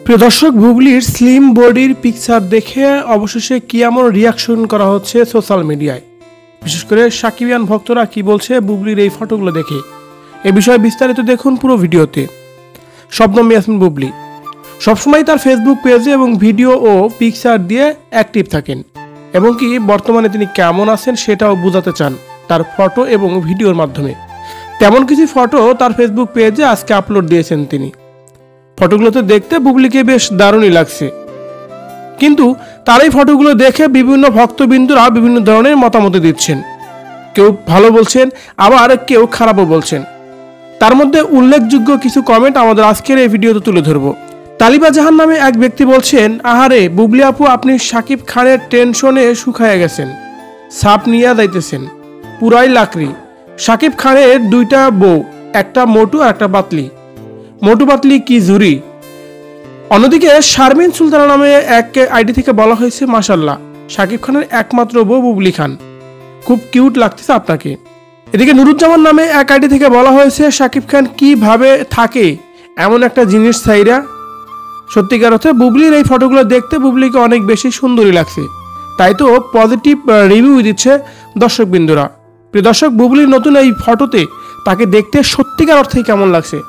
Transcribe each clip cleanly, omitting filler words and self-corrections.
প্রিয় দর্শক, বুবলির স্লিম বডির পিকচার দেখে অবশেষে কি এমন রিয়াকশন করা হচ্ছে সোশ্যাল মিডিয়ায়। বিশেষ করে সাকিবিয়ান ভক্তরা কি বলছে বুবলির এই ফটোগুলো দেখে, এ বিষয়ে বিস্তারিত দেখুন পুরো ভিডিওতে। শবনম ইয়াসমিন বুবলি সবসময় তার ফেসবুক পেজে এবং ভিডিও ও পিকচার দিয়ে অ্যাক্টিভ থাকেন এবং কি বর্তমানে তিনি কেমন আছেন সেটাও বোঝাতে চান তার ফটো এবং ভিডিওর মাধ্যমে। তেমন কিছু ফটো তার ফেসবুক পেজে আজকে আপলোড দিয়েছেন তিনি। ফটোগুলোতে দেখতে বুবলিকে বেশ দারুণই লাগছে, কিন্তু তার এই ফটোগুলো দেখে বিভিন্ন ভক্তবিন্দুরা বিভিন্ন ধরনের মতামত দিচ্ছেন। কেউ ভালো বলছেন, আবার কেউ খারাপও বলছেন। তার মধ্যে উল্লেখযোগ্য কিছু কমেন্ট আমাদের আজকের এই ভিডিওতে তুলে ধরব। তালিবা জাহান নামে এক ব্যক্তি বলছেন, আহারে বুবলি আপু, আপনি শাকিব খানের টেনশনে শুকায়া গেছেন, সাপ নিয়ে যাইতেছেন, পুরাই লাকড়ি। শাকিব খানের দুইটা বউ, একটা মোটু আর একটা পাতলি। মোটু পাতলি কি ঝুরি। অন্যদিকে শারমিন সুলতানা নামে এক আইডি থেকে বলা হয়েছে, মাশাল্লাহ শাকিব খানের একমাত্র বউ বুবলি খান, খুব কিউট লাগতেছে আপনাকে। এদিকে নুরুজ্জামান নামে এক আইডি থেকে বলা হয়েছে, শাকিব খান কিভাবে থাকে এমন একটা জিনিস চাইরা। সত্যিকার অর্থে বুবলির এই ফটোগুলো দেখতে বুবলিকে অনেক বেশি সুন্দরী লাগছে, তাই তো পজিটিভ রিভিউ দিচ্ছে দর্শকবৃন্দরা। প্রিয় দর্শক, বুবলির নতুন এই ফটোতে তাকে দেখতে সত্যিকার অর্থে কেমন লাগছে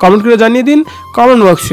কমেন্ট করে জানিয়ে দিন কমেন্ট বক্সে।